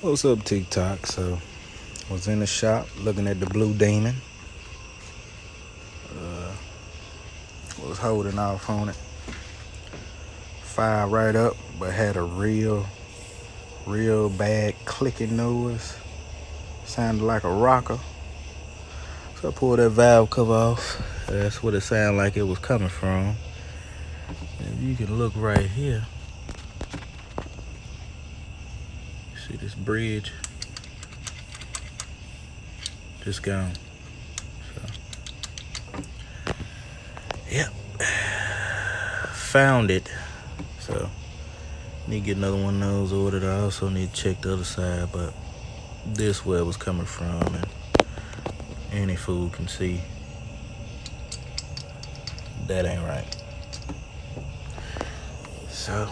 What's up, TikTok? So, was in the shop looking at the Blue Demon. Was holding off on it. Fired right up, but had a real bad clicking noise. Sounded like a rocker. So I pulled that valve cover off. That's what it sounded like it was coming from. If you can look right here, see this bridge? Just gone. So, yep. Found it. So, need to get another one of those ordered. I also need to check the other side, but this where it was coming from, and any fool can see that ain't right. So